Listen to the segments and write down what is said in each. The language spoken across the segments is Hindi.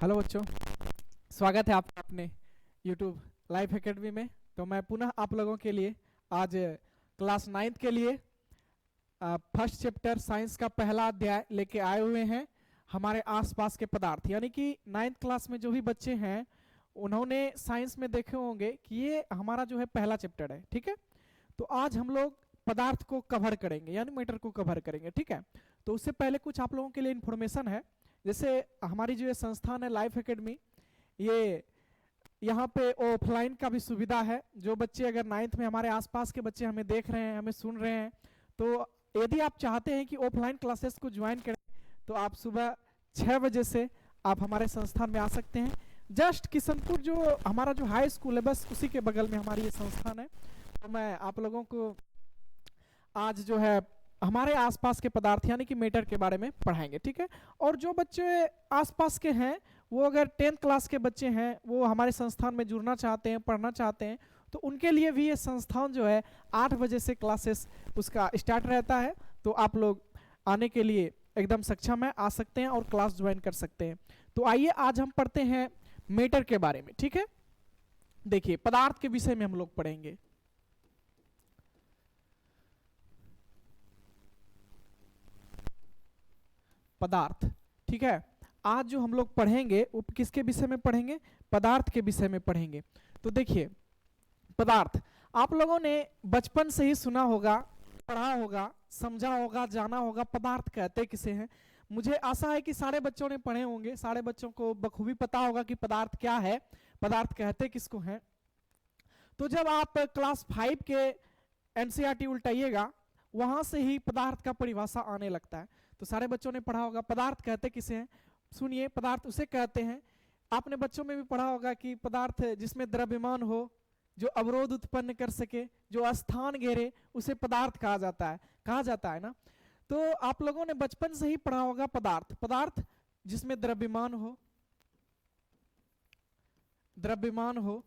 हेलो बच्चों, स्वागत है आपका अपने YouTube लाइफ एकेडमी में। तो मैं पुनः आप लोगों के लिए आज क्लास 9th के लिए फर्स्ट चैप्टर साइंस का पहला अध्याय लेके आए हुए हैं। हमारे आसपास के पदार्थ, यानी कि 9th क्लास में जो भी बच्चे हैं उन्होंने साइंस में देखे होंगे कि ये हमारा जो है पहला चैप्टर है। ठीक है, तो आज हम लोग पदार्थ को कवर करेंगे, यानी मैटर को कवर करेंगे। ठीक है, तो उससे पहले कुछ आप लोगों के लिए इन्फॉर्मेशन है। जैसे हमारी जो ये संस्थान है लाइफ एकेडमी, ये यहाँ पे ऑफलाइन का भी सुविधा है। जो बच्चे अगर 9th में हमारे आसपास के बच्चे हमें देख रहे हैं, हमें सुन रहे हैं, तो यदि आप चाहते हैं कि ऑफलाइन क्लासेस को ज्वाइन करें तो आप सुबह 6 बजे से आप हमारे संस्थान में आ सकते हैं। जस्ट किशनपुर जो हमारा जो हाई स्कूल है, बस उसी के बगल में हमारी ये संस्थान है। तो मैं आप लोगों को आज जो है हमारे आसपास के पदार्थ यानी कि मैटर के बारे में पढ़ाएंगे। ठीक है, और जो बच्चे आसपास के हैं वो अगर 10th क्लास के बच्चे हैं, वो हमारे संस्थान में जुड़ना चाहते हैं, पढ़ना चाहते हैं, तो उनके लिए भी ये संस्थान जो है 8 बजे से क्लासेस उसका स्टार्ट रहता है। तो आप लोग आने के लिए एकदम सक्षम है, आ सकते हैं और क्लास ज्वाइन कर सकते हैं। तो आइए आज हम पढ़ते हैं मैटर के बारे में। ठीक है, देखिए पदार्थ के विषय में हम लोग पढ़ेंगे। पदार्थ, ठीक है, आज जो हम लोग पढ़ेंगे वो किसके विषय में पढ़ेंगे? पदार्थ के विषय में पढ़ेंगे। तो देखिए पदार्थ आप लोगों ने बचपन से ही सुना होगा, पढ़ा होगा, समझा होगा, जाना होगा पदार्थ कहते किसे हैं। मुझे आशा है कि सारे बच्चों ने पढ़े होंगे, सारे बच्चों को बखूबी पता होगा कि पदार्थ क्या है, पदार्थ कहते किसको हैं। तो जब आप क्लास 5 के एनसीईआरटी उल्टाइएगा, वहां से ही पदार्थ का परिभाषा आने लगता है। तो सारे बच्चों ने पढ़ा होगा पदार्थ कहते किसे हैं। सुनिए, पदार्थ उसे कहते हैं, आपने बच्चों में भी पढ़ा होगा कि पदार्थ जिसमें द्रव्यमान हो, जो अवरोध उत्पन्न कर सके, जो स्थान घेरे, उसे पदार्थ कहा जाता है ना। तो आप लोगों ने बचपन से ही पढ़ा होगा पदार्थ, पदार्थ जिसमें द्रव्यमान हो,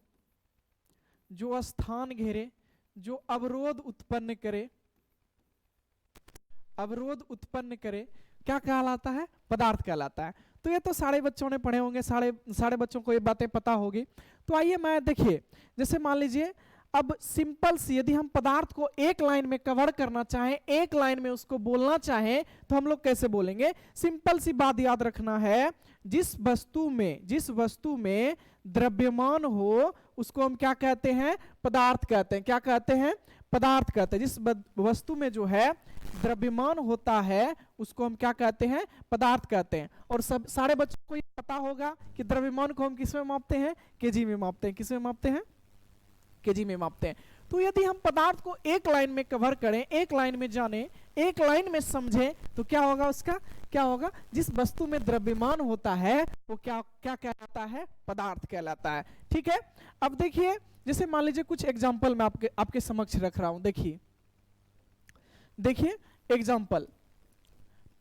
जो स्थान घेरे, जो अवरोध उत्पन्न करे, क्या कहलाता है? पदार्थ कहलाता है। तो ये तो सारे बच्चों ने पढ़े होंगे, सारे बच्चों को ये बातें पता होगी। तो आइए मैं देखिए, जैसे मान लीजिए अब सिंपल सी, यदि हम पदार्थ को एक लाइन में कवर करना चाहें, एक लाइन में उसको बोलना चाहें, तो हम लोग कैसे बोलेंगे? सिंपल सी बात याद रखना है, जिस वस्तु में द्रव्यमान हो उसको हम क्या कहते हैं? पदार्थ कहते हैं। क्या कहते हैं? पदार्थ कहते हैं। जिस वस्तु में जो है द्रव्यमान होता है उसको हम क्या कहते हैं? पदार्थ कहते हैं। और सब सारे बच्चों को ये पता होगा कि द्रव्यमान को हम किस में मापते हैं? केजी में मापते हैं। किस में मापते हैं? केजी में मापते हैं। तो यदि हम पदार्थ को एक लाइन में कवर करें, एक लाइन में जाने, एक लाइन में समझें, तो क्या होगा? उसका क्या होगा? जिस वस्तु में द्रव्यमान होता है वो क्या कहलाता है? पदार्थ कहलाता है। ठीक है, अब देखिए, जैसे मान लीजिए कुछ एग्जांपल मैं आपके समक्ष रख रहा हूं। देखिए एग्जांपल,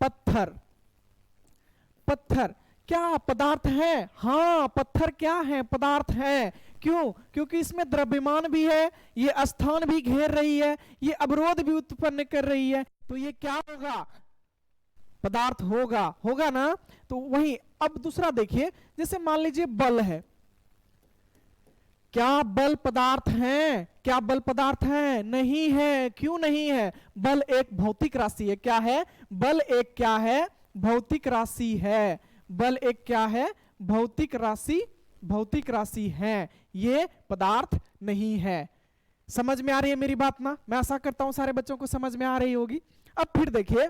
पत्थर क्या पदार्थ है? हाँ, पत्थर क्या है? पदार्थ है। क्यों? क्योंकि इसमें द्रव्यमान भी है, ये स्थान भी घेर रही है, ये अवरोध भी उत्पन्न कर रही है, तो ये क्या होगा? पदार्थ होगा ना। तो वही, अब दूसरा देखिए, जैसे मान लीजिए बल है। क्या बल पदार्थ है? क्या बल पदार्थ है? नहीं है। क्यों नहीं है? बल एक भौतिक राशि है। क्या है? बल एक क्या है? भौतिक राशि है। बल एक क्या है? भौतिक राशि है। ये पदार्थ नहीं है। समझ में आ रही है मेरी बात ना? मैं आशा करता हूं सारे बच्चों को समझ में आ रही होगी। अब फिर देखिए,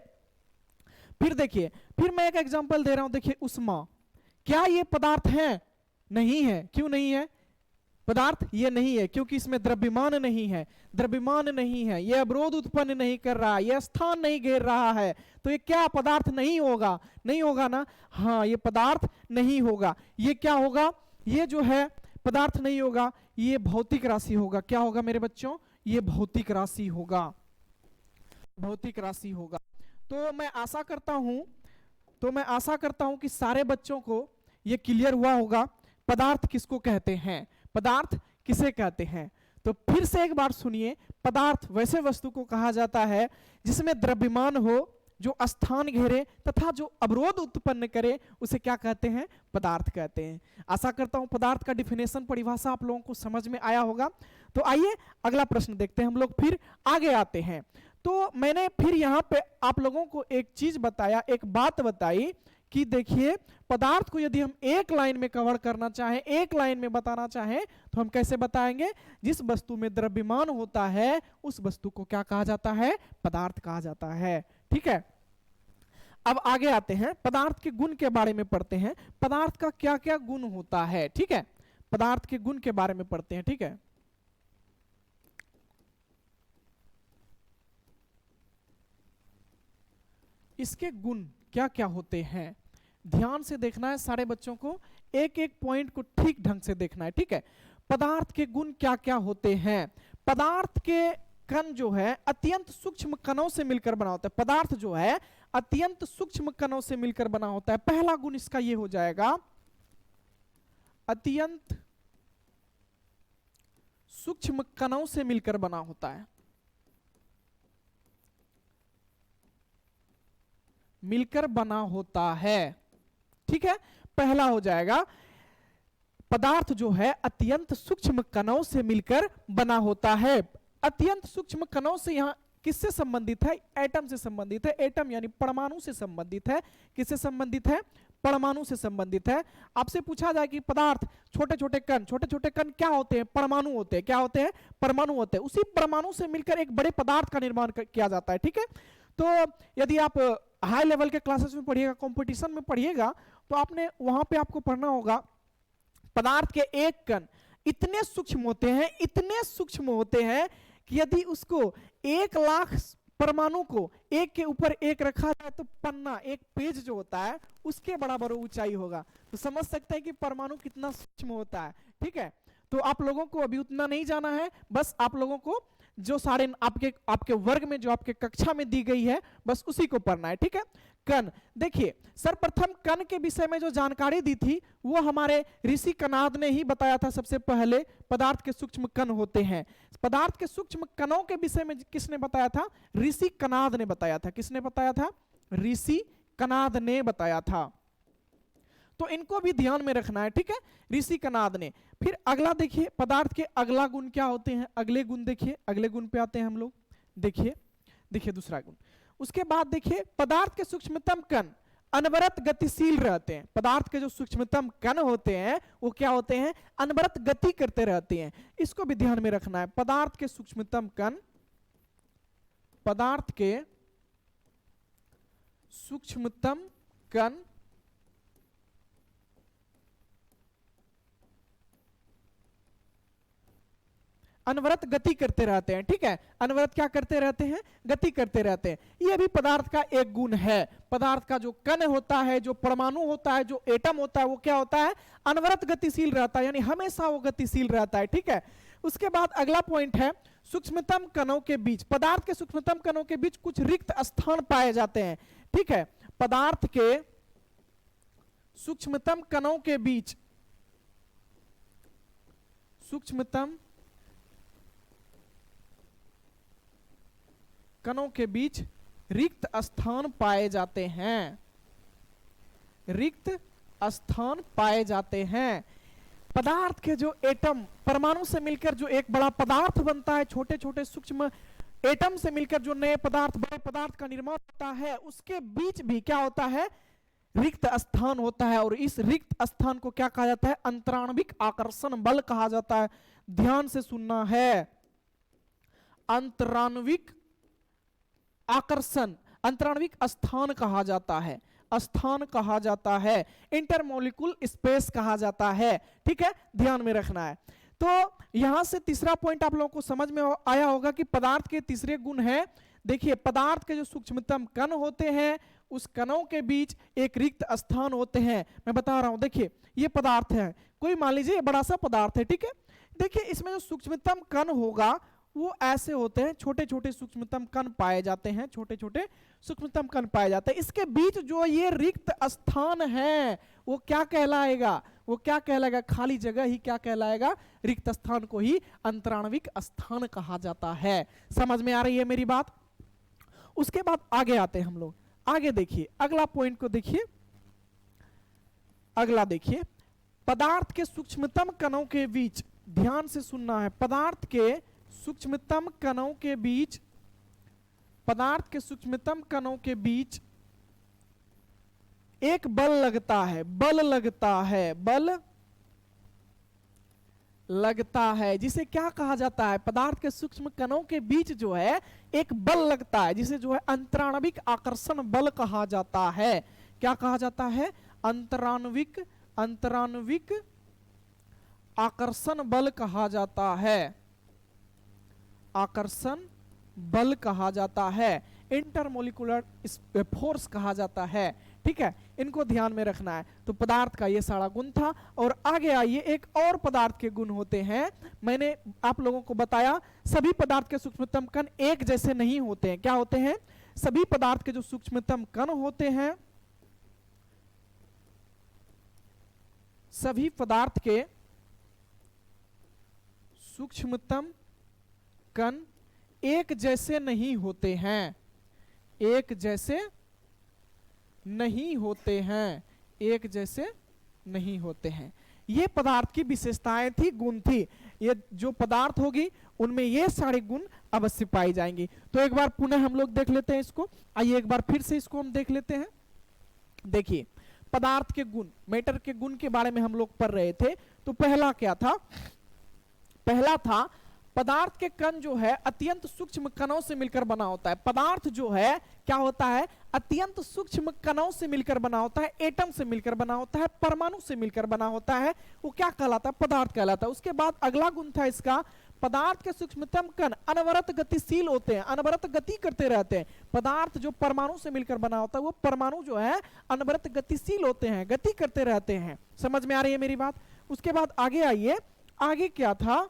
फिर मैं एक एग्जांपल दे रहा हूं। देखिए उष्मा, क्या ये पदार्थ है? नहीं है। क्यों नहीं है? पदार्थ ये नहीं है क्योंकि इसमें द्रव्यमान नहीं है, ये अवरोध उत्पन्न नहीं कर रहा, ये स्थान नहीं घेर रहा है। तो ये क्या पदार्थ नहीं होगा ना? हाँ, ये पदार्थ नहीं होगा। ये क्या होगा? ये जो है पदार्थ नहीं होगा, ये भौतिक राशि होगा। क्या होगा मेरे बच्चों? ये भौतिक राशि होगा। तो मैं आशा करता हूं कि सारे बच्चों को ये क्लियर हुआ होगा पदार्थ किसको कहते हैं, पदार्थ किसे कहते हैं। तो फिर से एक बार सुनिए, पदार्थ वैसे वस्तु को कहा जाता है जिसमें द्रव्यमान हो, जो स्थान घेरे तथा जो अवरोध उत्पन्न करे उसे क्या कहते हैं? पदार्थ कहते हैं। आशा करता हूं पदार्थ का डिफिनेशन, परिभाषा आप लोगों को समझ में आया होगा। तो आइए अगला प्रश्न देखते हैं, हम लोग फिर आगे आते हैं। तो मैंने फिर यहाँ पे आप लोगों को एक चीज बताया, एक बात बताई कि देखिए पदार्थ को यदि हम एक लाइन में कवर करना चाहें, एक लाइन में बताना चाहें, तो हम कैसे बताएंगे? जिस वस्तु में द्रव्यमान होता है उस वस्तु को क्या कहा जाता है? पदार्थ कहा जाता है। ठीक है, अब आगे आते हैं, पदार्थ के गुण के बारे में पढ़ते हैं। पदार्थ का क्या क्या गुण होता है? ठीक है, पदार्थ के गुण के बारे में पढ़ते हैं। ठीक है, इसके गुण क्या क्या होते हैं ध्यान से देखना है सारे बच्चों को, एक एक पॉइंट को ठीक ढंग से देखना है। ठीक है, पदार्थ के गुण क्या क्या होते हैं? पदार्थ के कण जो है अत्यंत सूक्ष्म कणों से मिलकर बना होता है। पदार्थ जो है अत्यंत सूक्ष्म कणों से मिलकर बना होता है। पहला गुण इसका ये हो जाएगा, अत्यंत सूक्ष्म कणों से मिलकर बना होता है। मिलकर बना होता है। ठीक है, पहला हो जाएगा, पदार्थ जो है अत्यंत सूक्ष्म कणों से मिलकर बना होता है। अत्यंत सूक्ष्म कणों से यहां किससे संबंधित है? एटम से संबंधित है। एटम यानी परमाणु से संबंधित है। किससे संबंधित है? परमाणु से संबंधित है। आपसे पूछा जाए कि पदार्थ, छोटे छोटे कण क्या होते हैं? परमाणु होते हैं। क्या होते हैं? परमाणु होते हैं। उसी परमाणु से मिलकर एक बड़े पदार्थ का निर्माण किया जाता है। ठीक है, तो यदि आप हाई लेवल के क्लासेस में पढ़िएगा, कंपटीशन में पढ़िएगा, तो आपने वहां पे आपको पढ़ना होगा पदार्थ के एक कण इतने सूक्ष्म होते हैं, इतने सूक्ष्म होते हैं कि यदि उसको 1,00,000 परमाणु को एक के ऊपर एक रखा जाए तो पन्ना, एक पेज जो होता है उसके बराबर ऊंचाई होगा। तो समझ सकते हैं कि परमाणु कितना सूक्ष्म होता है। ठीक है, तो आप लोगों को अभी उतना नहीं जाना है, बस आप लोगों को जो सारे आपके वर्ग में, जो आपके कक्षा में दी गई है, बस उसी को पढ़ना है। ठीक है, कण, देखिए सर्वप्रथम कण के विषय में जो जानकारी दी थी वो हमारे ऋषि कणाद ने ही बताया था। सबसे पहले पदार्थ के सूक्ष्म कण होते हैं। पदार्थ के सूक्ष्म कणों के विषय में किसने बताया था? ऋषि कणाद ने बताया था। किसने बताया था? ऋषि कणाद ने बताया था। तो इनको भी ध्यान में रखना है। ठीक है, ऋषि कणाद ने। फिर अगला देखिए, पदार्थ के अगला गुण क्या होते हैं? अगले गुण देखिए, अगले गुण पे आते हैं हम लोग। देखिए दूसरा गुण। उसके बाद देखिए, पदार्थ के सूक्ष्मतम कण अनवरत गतिशील रहते हैं। पदार्थ के जो सूक्ष्मतम कण होते हैं वो क्या होते हैं? अनवरत गति करते रहते हैं। इसको भी ध्यान में रखना है। पदार्थ के सूक्ष्मतम कण, पदार्थ के सूक्ष्मतम कण अनवरत गति करते रहते हैं। ठीक है, अनवरत क्या करते रहते हैं? गति करते रहते हैं। यह भी पदार्थ का एक गुण है। पदार्थ का जो कण होता है, जो परमाणु होता है, जो एटम होता है, वो क्या होता है? अनवरत गतिशील रहता है, यानी हमेशा वो गतिशील रहता है। ठीक है, उसके बाद अगला पॉइंट है, सूक्ष्मतम कणों के बीच, पदार्थ के सूक्ष्मतम कणों के बीच कुछ रिक्त स्थान पाए जाते हैं। ठीक है, पदार्थ के सूक्ष्मतम कणों के बीच, सूक्ष्मतम कणों के बीच रिक्त स्थान पाए जाते हैं। रिक्त स्थान पाए जाते हैं। पदार्थ के जो एटम, परमाणु से मिलकर जो एक बड़ा पदार्थ बनता है, छोटे छोटे सूक्ष्म एटम से मिलकर जो नए पदार्थ, बड़े पदार्थ का निर्माण होता है, उसके बीच भी क्या होता है? रिक्त स्थान होता है। और इस रिक्त स्थान को क्या कहा जाता है? अंतराण्विक आकर्षण बल कहा जाता है। ध्यान से सुनना है, अंतराण्विक आकर्षण, अंतराण्विक स्थान कहा जाता है, स्थान कहा जाता है, इंटरमोलिकुल स्पेस कहा जाता है। ठीक है, ध्यान में रखना है। तो यहां से तीसरा पॉइंट आप लोगों को समझ में आया होगा कि पदार्थ के तीसरे गुण है, देखिए पदार्थ के जो सूक्ष्मतम कण होते हैं उस कणों के बीच एक रिक्त स्थान होते हैं। मैं बता रहा हूं, देखिए ये पदार्थ है, कोई मान लीजिए बड़ा सा पदार्थ है। ठीक है, देखिए इसमें जो सूक्ष्मतम कण होगा वो ऐसे होते हैं, छोटे छोटे सूक्ष्मतम कण पाए जाते हैं, छोटे छोटे सूक्ष्मतम कण पाए जाते हैं। इसके बीच जो ये रिक्त स्थान है वो क्या कहलाएगा? वो क्या कहलाएगा? खाली जगह ही क्या कहलाएगा? रिक्त स्थान को ही अंतराण्विक स्थान कहा जाता है। समझ में आ रही है मेरी बात? उसके बाद आगे आते हैं हम लोग, आगे देखिए, अगला पॉइंट को देखिए, अगला देखिए, पदार्थ के सूक्ष्मतम कणों के बीच, ध्यान से सुनना है, पदार्थ के सूक्ष्मतम कणों के बीच, पदार्थ के सूक्ष्मतम कणों के बीच एक बल लगता है, बल लगता है, बल लगता है, जिसे क्या कहा जाता है, पदार्थ के सूक्ष्म कणों के बीच जो है एक बल लगता है, जिसे जो है अंतराणविक आकर्षण बल कहा जाता है। क्या कहा जाता है? अंतराणविक, अंतराणविक आकर्षण बल कहा जाता है, आकर्षण बल कहा जाता है, इंटरमोलिकुलर फोर्स कहा जाता है। ठीक है, इनको ध्यान में रखना है। तो पदार्थ का ये सारा गुण था। और आगे आइए, एक और पदार्थ के गुण होते हैं। मैंने आप लोगों को बताया सभी पदार्थ के सूक्ष्मतम कण एक जैसे नहीं होते हैं। क्या होते हैं? सभी पदार्थ के जो सूक्ष्मतम कण होते हैं, सभी पदार्थ के सूक्ष्मतम कण एक जैसे नहीं होते हैं, एक जैसे नहीं होते हैं, एक जैसे नहीं होते हैं। ये पदार्थ की विशेषताएं थी, गुण थी। ये जो पदार्थ होगी उनमें ये सारे गुण अवश्य पाई जाएंगी। तो एक बार पुनः हम लोग देख लेते हैं इसको। आइए एक बार फिर से इसको हम देख लेते हैं। देखिए, पदार्थ के गुण, मैटर के गुण के बारे में हम लोग पढ़ रहे थे। तो पहला क्या था? पहला था पदार्थ के कण जो है अत्यंत सूक्ष्म कणों से मिलकर बना होता है। पदार्थ जो है क्या होता है? अत्यंत सूक्ष्म कणों से मिलकर बना होता है, एटम से मिलकर बना होता है, परमाणु से मिलकर बना होता है। वो क्या कहलाता है? पदार्थ कहलाता है। उसके बाद अगला गुण था इसका, पदार्थ के सूक्ष्मतम कण अनवरत गतिशील होते हैं, अनवरत गति करते रहते हैं। पदार्थ जो परमाणु से मिलकर बना होता है, वो परमाणु जो है अनवरत गतिशील होते हैं, गति करते रहते हैं। समझ में आ रही है मेरी बात? उसके बाद आगे आइए, आगे क्या था?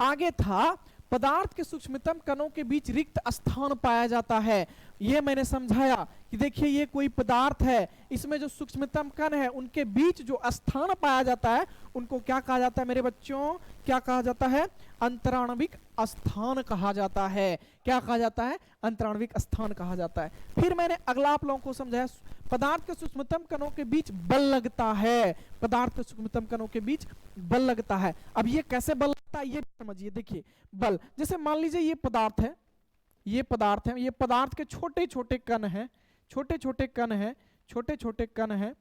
आगे था पदार्थ के सूक्ष्मतम कणों के बीच रिक्त स्थान पाया जाता है। यह मैंने समझाया कि देखिए, ये कोई पदार्थ है, इसमें जो सूक्ष्मतम कण है उनके बीच जो स्थान पाया जाता है उनको क्या कहा जाता है मेरे बच्चों? क्या कहा जाता है? अंतराणविक स्थान कहा जाता है। क्या कहा जाता है? अंतराणविक स्थान कहा जाता है। फिर मैंने अगला आप लोगों को समझाया, पदार्थ के सूक्ष्मतम कणों के बीच बल लगता है, पदार्थ के सूक्ष्मतम कणों के बीच बल लगता है। अब ये कैसे बल लगता है ये समझिए। देखिए, बल, जैसे मान लीजिए ये पदार्थ है, ये पदार्थ है, ये पदार्थ के छोटे छोटे कण हैं, छोटे छोटे कण हैं, छोटे छोटे कण हैं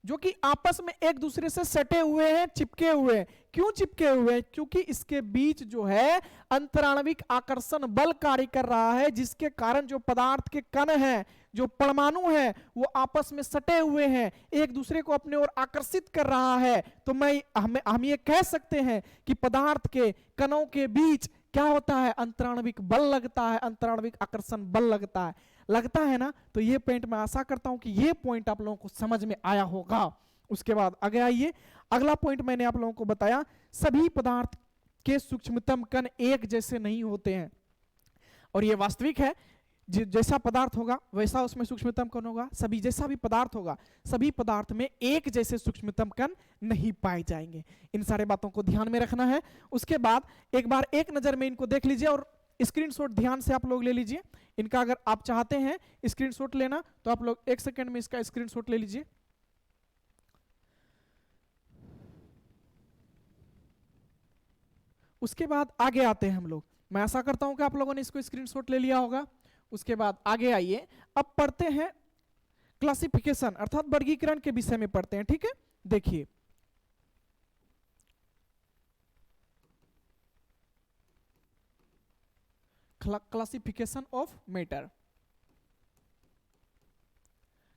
जो कि आपस में एक दूसरे से सटे हुए हैं, चिपके हुए हैं। क्यों चिपके हुए हैं? क्योंकि इसके बीच जो है अंतराणविक आकर्षण बल कार्य कर रहा है, जिसके कारण जो पदार्थ के कण हैं, जो परमाणु हैं, वो आपस में सटे हुए हैं, एक दूसरे को अपने ओर आकर्षित कर रहा है। तो हम ये कह सकते हैं कि पदार्थ के कणों के बीच क्या होता है? अंतराणविक बल लगता है, अंतराणविक आकर्षण बल लगता है ना। तो ये पॉइंट मैं आशा करता हूं कि ये पॉइंट आप लोगों को समझ में आया होगा। उसके बाद आगे आइए, अगला पॉइंट मैंने आप लोगों को बताया, सभी पदार्थ के सूक्ष्मतम कण एक जैसे नहीं होते हैं। और ये वास्तविक है, जैसा पदार्थ होगा वैसा उसमें सूक्ष्मतम कण होगा। सभी जैसा भी पदार्थ होगा, सभी पदार्थ में एक जैसे सूक्ष्मतम कण नहीं पाए जाएंगे। इन सारे बातों को ध्यान में रखना है। उसके बाद एक बार एक नजर में इनको देख लीजिए और स्क्रीनशॉट ध्यान से आप लोग ले लीजिए इनका। अगर आप चाहते हैं स्क्रीनशॉट लेना तो आप लोग एक सेकंड में इसका स्क्रीनशॉट ले लीजिए। उसके बाद आगे आते हैं हम लोग। मैं आशा करता हूं कि आप लोगों ने इसको स्क्रीनशॉट ले लिया होगा। उसके बाद आगे आइए, अब पढ़ते हैं क्लासिफिकेशन अर्थात वर्गीकरण के विषय में पढ़ते हैं। ठीक है, देखिए classification of matter,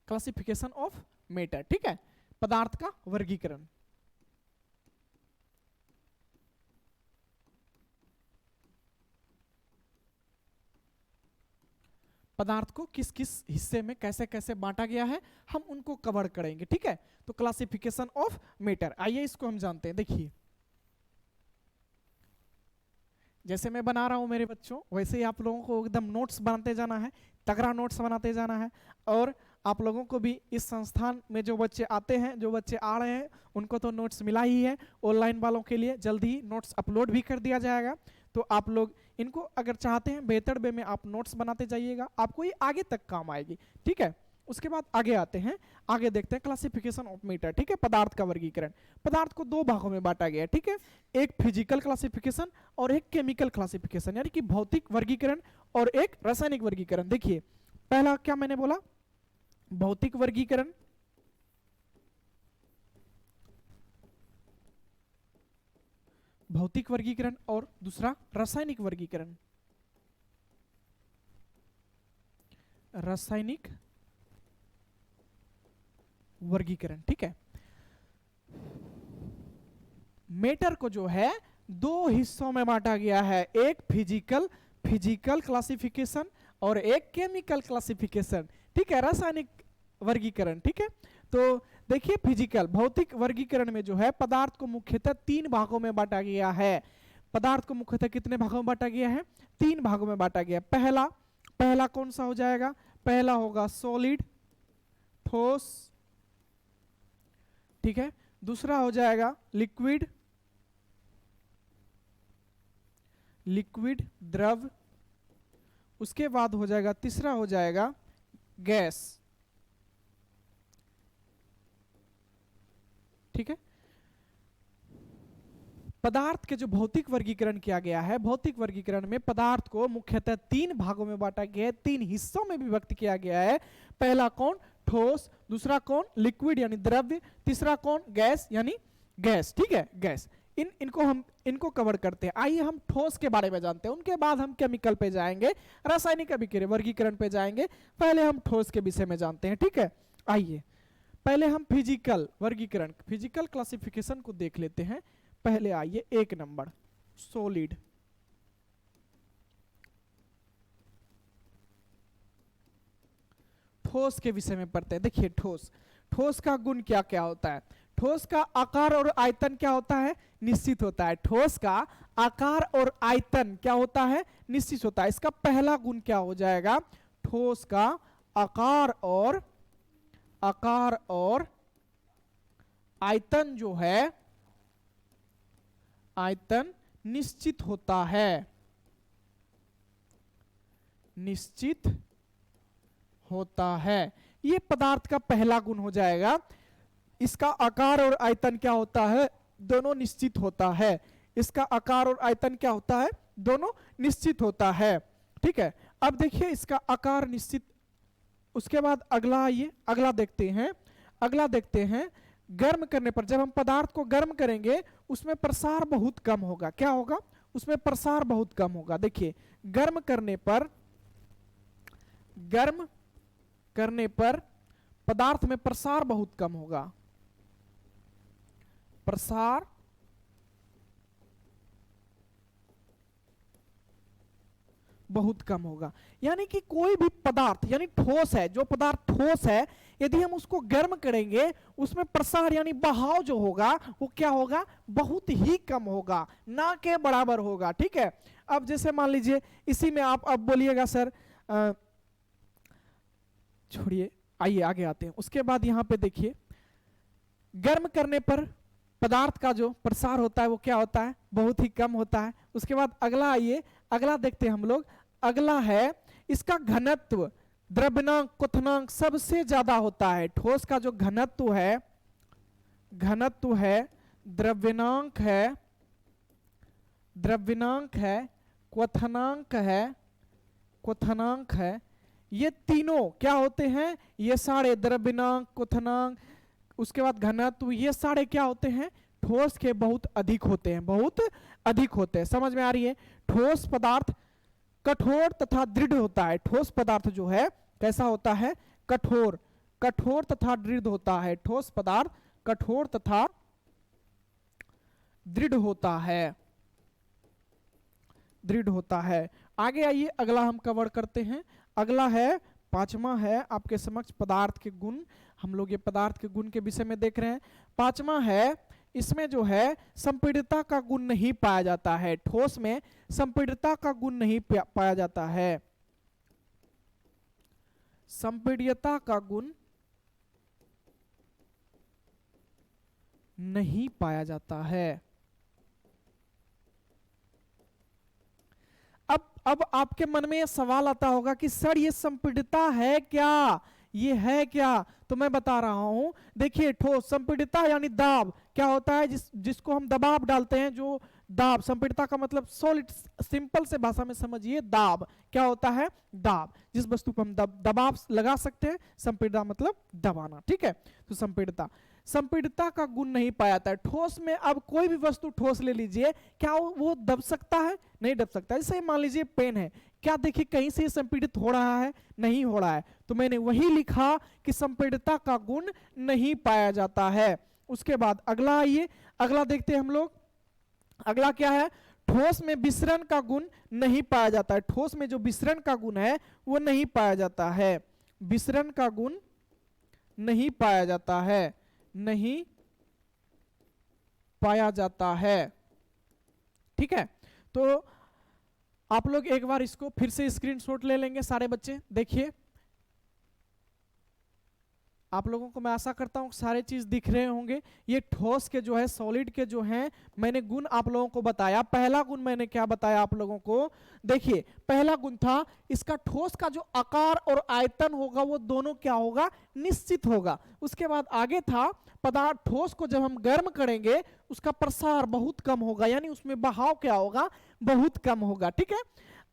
classification of matter. ठीक है, पदार्थ का वर्गीकरण। पदार्थ को किस किस हिस्से में कैसे कैसे बांटा गया है हम उनको कवर करेंगे। ठीक है, तो क्लासिफिकेशन ऑफ मैटर, आइए इसको हम जानते हैं। देखिए, जैसे मैं बना रहा हूं मेरे बच्चों, वैसे ही आप लोगों को एकदम नोट्स बनाते जाना है, तगड़ा नोट्स बनाते जाना है। और आप लोगों को भी इस संस्थान में जो बच्चे आते हैं, जो बच्चे आ रहे हैं, उनको तो नोट्स मिला ही है। ऑनलाइन वालों के लिए जल्दी ही नोट्स अपलोड भी कर दिया जाएगा। तो आप लोग इनको अगर चाहते हैं बेहतर वे में आप नोट्स बनाते जाइएगा, आपको ये आगे तक काम आएगी, ठीक है। उसके बाद आगे आते हैं, आगे देखते हैं क्लासिफिकेशन ऑफ मैटर, ठीक है। पदार्थ का वर्गीकरण, पदार्थ को दो भागों में बांटा गया है, ठीक है। एक फिजिकल क्लासिफिकेशन और एक केमिकल क्लासिफिकेशन, यानी कि भौतिक वर्गीकरण और एक रासायनिक वर्गीकरण। देखिए पहला क्या मैंने बोला, भौतिक वर्गीकरण, भौतिक वर्गीकरण और दूसरा रासायनिक वर्गीकरण, रासायनिक वर्गीकरण, ठीक है। मैटर को जो है दो हिस्सों में बांटा गया है, एक फिजिकल क्लासिफिकेशन और एक केमिकल क्लासिफिकेशन, ठीक है, रासायनिक वर्गीकरण, ठीक है। तो देखिए फिजिकल भौतिक वर्गीकरण में जो है पदार्थ को मुख्यतः तीन भागों में बांटा गया है। पदार्थ को मुख्यतः कितने भागों में बांटा गया है, तीन भागों में बांटा गया। पहला कौन सा हो जाएगा, पहला होगा सॉलिड, ठोस, ठीक है। दूसरा हो जाएगा लिक्विड द्रव, उसके बाद हो जाएगा तीसरा हो जाएगा गैस, ठीक है। पदार्थ के जो भौतिक वर्गीकरण किया गया है, भौतिक वर्गीकरण में पदार्थ को मुख्यतः तीन भागों में बांटा गया है, तीन हिस्सों में विभक्त किया गया है। पहला कौन, ठोस, दूसरा कौन, लिक्विड यानी द्रव्य, तीसरा कौन, गैस यानी गैस, ठीक है, गैस। इनको कवर करते हैं। आइए हम ठोस के बारे में जानते हैं, उनके बाद हम केमिकल पे जाएंगे, रासायनिक वर्गीकरण पे जाएंगे। पहले हम ठोस के विषय में जानते हैं, ठीक है। आइए पहले हम फिजिकल वर्गीकरण, फिजिकल क्लासिफिकेशन को देख लेते हैं। पहले आइए एक नंबर सॉलिड, ठोस के विषय में पढ़ते हैं। देखिए ठोस का गुण क्या क्या होता है, ठोस का आकार और आयतन क्या होता है, निश्चित होता है। ठोस का आकार और आयतन क्या होता है, निश्चित होता है। इसका पहला गुण क्या हो जाएगा, ठोस का आकार और आयतन जो है, आयतन निश्चित होता है, निश्चित होता है। ये पदार्थ का पहला गुण हो जाएगा। इसका आकार और आयतन क्या होता है, दोनों निश्चित होता है। इसका आकार और आयतन क्या होता है, दोनों निश्चित होता है, ठीक है। अब देखिए इसका आकार निश्चित, उसके बाद अगला आइए अगला देखते हैं। गर्म करने पर, जब हम पदार्थ को गर्म करेंगे उसमें प्रसार बहुत कम होगा। क्या होगा, उसमें प्रसार बहुत कम होगा। देखिए गर्म करने पर पदार्थ में प्रसार बहुत कम होगा, प्रसार बहुत कम होगा। यानी कि कोई भी पदार्थ यानी ठोस है, जो पदार्थ ठोस है, यदि हम उसको गर्म करेंगे उसमें प्रसार यानी बहाव जो होगा वो क्या होगा, बहुत ही कम होगा, ना के बराबर होगा, ठीक है। अब जैसे मान लीजिए इसी में आप अब बोलिएगा सर, छोड़िए आइए आगे आते हैं। उसके बाद यहां पे देखिए गर्म करने पर पदार्थ का जो प्रसार होता है वो क्या होता है, बहुत ही कम होता है। उसके बाद अगला आइए अगला देखते हैं हम लोग। अगला है इसका घनत्व, द्रव्यनांक क्वथनांक सबसे ज्यादा होता है। ठोस का जो घनत्व है, द्रव्यनांक है, क्वथनांक है, ये तीनों क्या होते हैं, ये सारे द्रव्यनांक, क्वथनांक, उसके बाद घनत्व, ये सारे क्या होते हैं, ठोस के बहुत अधिक होते हैं, समझ में आ रही है। ठोस पदार्थ कठोर तथा दृढ़ होता है। ठोस पदार्थ जो है कैसा होता है, कठोर तथा दृढ़ होता है। ठोस पदार्थ कठोर तथा दृढ़ होता है। आगे आइए अगला हम कवर करते हैं। अगला है पांचवा है आपके समक्ष पदार्थ के गुण। हम लोग ये पदार्थ के गुण के विषय में देख रहे हैं। पांचवा है, इसमें जो है संपीड़ितता का गुण नहीं पाया जाता है। ठोस में संपीड़ितता का गुण नहीं पाया जाता है, संपीड्यता का गुण नहीं पाया जाता है। अब आपके मन में ये सवाल आता होगा कि सर ये संपीड़ितता है क्या, ये है क्या? तो मैं बता रहा हूं, देखिए ठोस संपीड़ितता यानी दाब क्या होता है, जिसको हम दबाव डालते हैं, जो दाब, संपीड़ितता का मतलब सॉलिड, सिंपल से भाषा में समझिए, दाब क्या होता है, दाब, जिस वस्तु पर हम दबाव लगा सकते हैं, संपीड़ितता मतलब दबाना, ठीक है। तो संपीड़ितता का गुण नहीं पाया जाता है ठोस में। अब कोई भी वस्तु ठोस ले लीजिए, क्या वो दब सकता है? नहीं दब सकता। जैसे मान लीजिए पेन है, क्या देखिए कहीं से संपीड़ित हो रहा है? नहीं हो रहा है। तो मैंने वही लिखा कि संपीड़ितता का गुण नहीं पाया जाता है। उसके बाद अगला आइए, अगला देखते हैं हम लोग। अगला क्या है? ठोस में विसरण का गुण नहीं पाया जाता है। ठोस में जो विसरण का गुण है वो नहीं पाया जाता है। विसरण का गुण नहीं पाया जाता है, नहीं पाया जाता है, ठीक है। तो आप लोग एक बार इसको फिर से स्क्रीनशॉट ले लेंगे सारे बच्चे। देखिए आप लोगों को मैं आशा करता हूं सारे चीज दिख रहे होंगे। ये ठोस के जो है, सॉलिड के जो हैं, मैंने गुण आप लोगों को बताया। पहला गुण मैंने क्या बताया आप लोगों को? देखिए पहला गुण था इसका ठोस का जो आकार और आयतन होगा वो दोनों क्या होगा? निश्चित होगा। उसके बाद आगे था पदार्थ, ठोस को जब हम गर्म करेंगे उसका प्रसार बहुत कम होगा, यानी उसमें बहाव क्या होगा? बहुत कम होगा, ठीक है।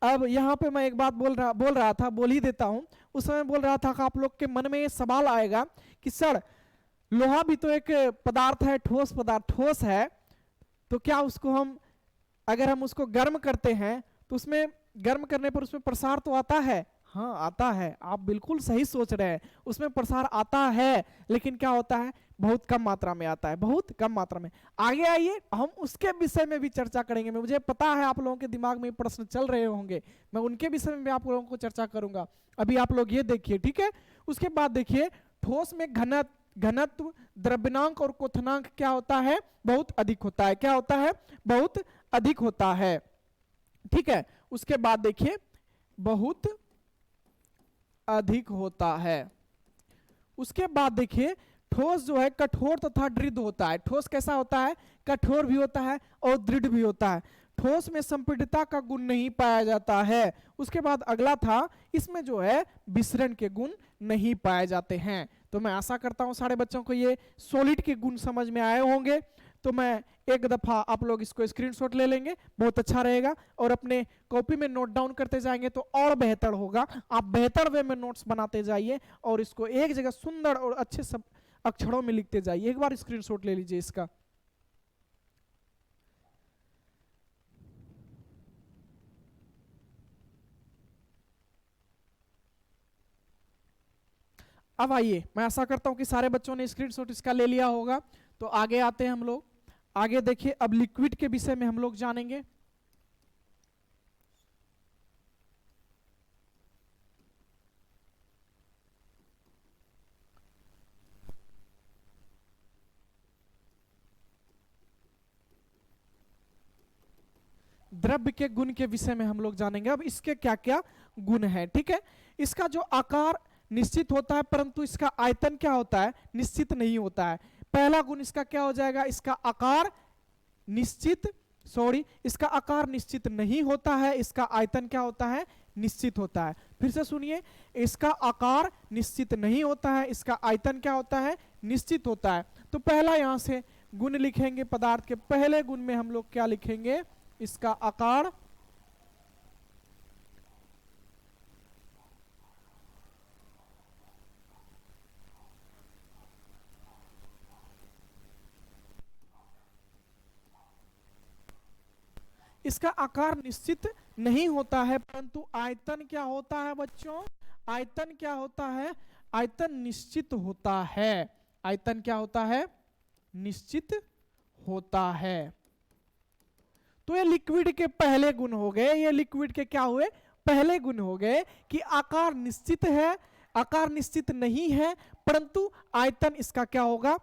अब यहाँ पे मैं एक बात बोल ही देता हूं। उस समय बोल रहा था कि आप लोग के मन में ये सवाल आएगा कि सर लोहा भी तो एक पदार्थ है, ठोस पदार्थ, ठोस है, तो क्या उसको हम, अगर हम उसको गर्म करते हैं तो उसमें, गर्म करने पर उसमें प्रसार तो आता है? हाँ आता है, आप बिल्कुल सही सोच रहे हैं, उसमें प्रसार आता है, लेकिन क्या होता है? बहुत कम मात्रा में आता है, बहुत कम मात्रा में। आगे आइए, हम उसके विषय में भी चर्चा करेंगे। मुझे पता है आप लोगों के दिमाग में प्रश्न चल रहे होंगे, मैं उनके विषय में भी आप लोगों को चर्चा करूंगा। अभी आप लोग ये देखिए, ठीक है। उसके बाद देखिए ठोस में घनत्व, द्रव्यनांक और क्वथनांक क्या होता है? बहुत अधिक होता है। क्या होता है? बहुत अधिक होता है, ठीक है। उसके बाद देखिए बहुत अधिक होता है। उसके बाद देखिए ठोस जो है कठोर तथा दृढ़ होता है। ठोस कैसा होता है? कठोर भी होता है और दृढ़ भी होता है। ठोस में संपीड़ितता का गुण नहीं पाया जाता है। उसके बाद अगला था इसमें जो है विसरण के गुण नहीं पाए जाते हैं। तो मैं आशा करता हूं सारे बच्चों को ये सॉलिड के गुण समझ में आए होंगे। तो मैं एक दफा आप लोग इसको स्क्रीनशॉट ले लेंगे, बहुत अच्छा रहेगा, और अपने कॉपी में नोट डाउन करते जाएंगे तो और बेहतर होगा। आप बेहतर वे में नोट्स बनाते जाइए और इसको एक जगह सुंदर और अच्छे सब अक्षरों में लिखते जाइए। एक बार स्क्रीनशॉट ले लीजिए इसका। अब आइए, मैं आशा करता हूं कि सारे बच्चों ने स्क्रीनशॉट इसका ले लिया होगा। तो आगे आते हैं हम लोग। आगे देखिए अब लिक्विड के विषय में हम लोग जानेंगे। द्रव्य के गुण के विषय में हम लोग जानेंगे। अब इसके क्या क्या गुण है, ठीक है। इसका जो आकार निश्चित होता है, परंतु इसका आयतन क्या होता है? निश्चित नहीं होता है। पहला गुण इसका क्या हो जाएगा? इसका आकार निश्चित, इसका आकार निश्चित नहीं होता है। इसका आयतन क्या होता है? निश्चित होता है। फिर से सुनिए, इसका आकार निश्चित नहीं होता है, इसका आयतन क्या होता है? निश्चित होता है। तो पहला यहां से गुण लिखेंगे, पदार्थ के पहले गुण में हम लोग क्या लिखेंगे? इसका आकार इसका आकार निश्चित नहीं होता है, परंतु आयतन क्या होता है बच्चों? आयतन क्या होता है? आयतन निश्चित होता है। आयतन क्या होता है? निश्चित होता है। तो ये लिक्विड के पहले गुण हो गए। ये लिक्विड के क्या हुए? पहले गुण हो गए कि आकार निश्चित है, आकार निश्चित नहीं है, परंतु आयतन इसका क्या होगा?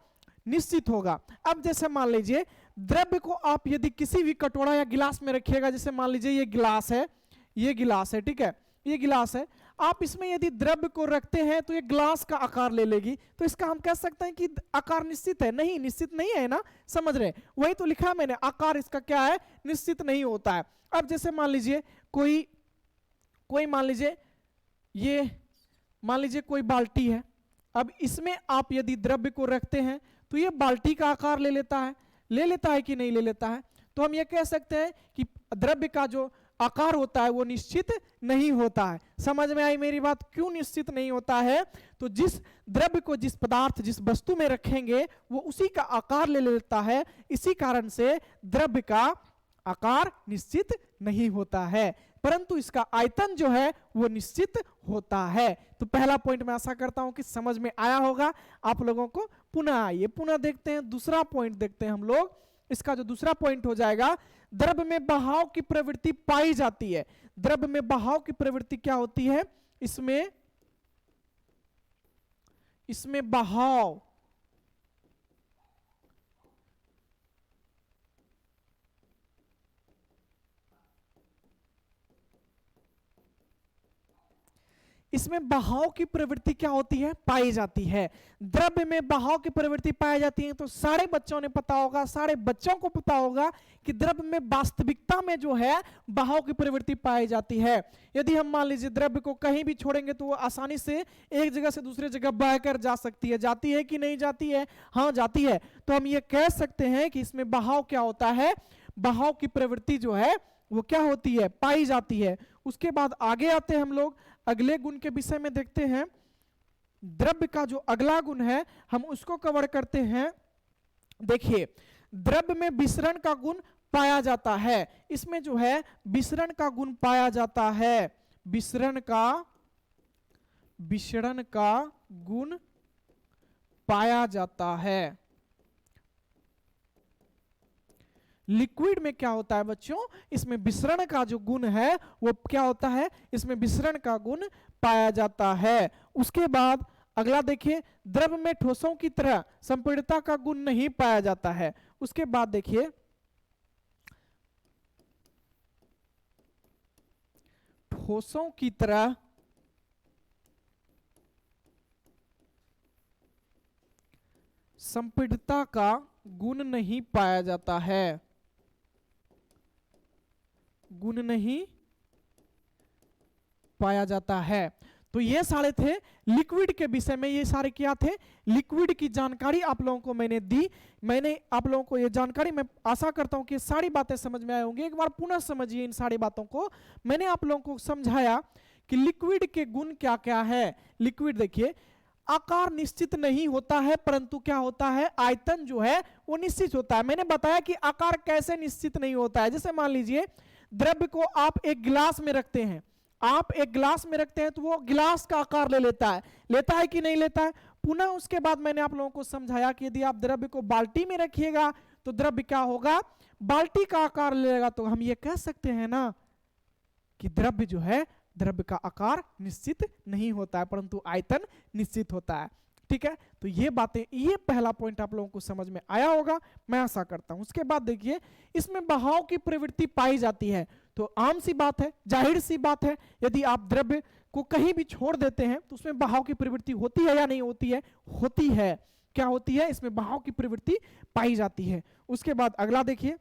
निश्चित होगा। अब जैसे मान लीजिए द्रव्य को आप यदि किसी भी कटोरा या गिलास में रखिएगा, जैसे मान लीजिए ये गिलास है, ये गिलास है, ठीक है, ये गिलास है, आप इसमें यदि द्रव्य को रखते हैं तो ये ग्लास का आकार ले लेगी। तो इसका हम कह सकते हैं कि आकार निश्चित है? नहीं, निश्चित नहीं है ना, समझ रहे? वही तो लिखा मैंने, आकार इसका क्या है? निश्चित नहीं होता है। अब जैसे मान लीजिए कोई कोई मान लीजिए ये, मान लीजिए कोई बाल्टी है, अब इसमें आप यदि द्रव्य को रखते हैं तो ये बाल्टी का आकार ले लेता है कि नहीं ले लेता है। तो हम ये कह सकते हैं कि द्रव्य का जो आकार होता है वो निश्चित नहीं होता है। समझ में आई मेरी बात? क्यों निश्चित नहीं होता है? तो जिस द्रव्य को जिस पदार्थ जिस वस्तु में रखेंगे वो उसी का आकार ले लेता है, इसी कारण से द्रव्य का आकार निश्चित नहीं होता है, परंतु इसका आयतन जो है वो निश्चित होता है। तो पहला पॉइंट मैं आशा करता हूं कि समझ में आया होगा आप लोगों को। पुनः आइए पुनः देखते हैं दूसरा पॉइंट, देखते हैं हम लोग। इसका जो दूसरा पॉइंट हो जाएगा, द्रव्य में बहाव की प्रवृत्ति पाई जाती है। द्रव्य में बहाव की प्रवृत्ति क्या होती है? इसमें बहाव इसमें बहाव की प्रवृत्ति क्या होती है? पाई जाती है। द्रव्य में बहाव की प्रवृत्ति पाई जाती है तो सारे बच्चों ने पता होगा, सारे बच्चों को पता होगा कि द्रव्य में वास्तविकता में जो है बहाव की प्रवृत्ति पाई जाती है। यदि हम मान लीजिए द्रव्य को कहीं भी छोड़ेंगे तो वो आसानी से एक जगह से दूसरे जगह बहकर जा सकती है। जाती है कि नहीं जाती है? हाँ जाती है। तो हम ये कह सकते हैं कि इसमें बहाव क्या होता है? बहाव की प्रवृत्ति जो है वो क्या होती है? पाई जाती है। उसके बाद आगे आते हैं हम लोग, अगले गुण के विषय में देखते हैं। द्रव्य का जो अगला गुण है हम उसको कवर करते हैं। देखिए, द्रव्य में विसरण का गुण पाया जाता है। इसमें जो है विसरण का गुण पाया जाता है। विसरण का गुण पाया जाता है। लिक्विड में क्या होता है बच्चों? इसमें विसरण का जो गुण है वो क्या होता है? इसमें विसरण का गुण पाया जाता है। उसके बाद अगला देखिए, द्रव्य में ठोसों की तरह संपीड़ितता का गुण नहीं पाया जाता है। उसके बाद देखिए, ठोसों की तरह संपीड़ितता का गुण नहीं पाया जाता है। गुण नहीं पाया जाता है। तो ये सारे थे लिक्विड के विषय में। ये सारे क्या थे? लिक्विड की जानकारी आप लोगों को मैंने दी। मैंने आप लोगों को ये जानकारी, मैं आशा करता हूं कि सारी बातें समझ में आई होंगी। एक बार पुनः समझिए इन सारी बातों को। मैंने आप लोगों को समझाया कि लिक्विड के गुण क्या क्या है। लिक्विड देखिए, आकार निश्चित नहीं होता है, परंतु क्या होता है? आयतन जो है वो निश्चित होता है। मैंने बताया कि आकार कैसे निश्चित नहीं होता है। जैसे मान लीजिए द्रव्य को आप एक गिलास में रखते हैं, आप एक गिलास में रखते हैं तो वो गिलास का आकार ले लेता है कि नहीं लेता है? पुनः उसके बाद मैंने आप लोगों को समझाया कि यदि आप द्रव्य को बाल्टी में रखिएगा तो द्रव्य क्या होगा? बाल्टी का आकार लेगा। तो हम ये कह सकते हैं ना कि द्रव्य जो है, द्रव्य का आकार निश्चित नहीं होता है, परंतु आयतन निश्चित होता है। ठीक है, तो ये बातें, ये पहला पॉइंट आप लोगों को समझ में आया होगा, मैं आशा करता हूं। उसके बाद देखिए, इसमें बहाव की प्रवृत्ति पाई जाती है। तो आम सी बात है, जाहिर सी बात है, यदि आप द्रव्य को कहीं भी छोड़ देते हैं तो उसमें बहाव की प्रवृत्ति होती है या नहीं होती है? होती है। क्या होती है? इसमें बहाव की प्रवृत्ति पाई जाती है। उसके बाद अगला देखिए,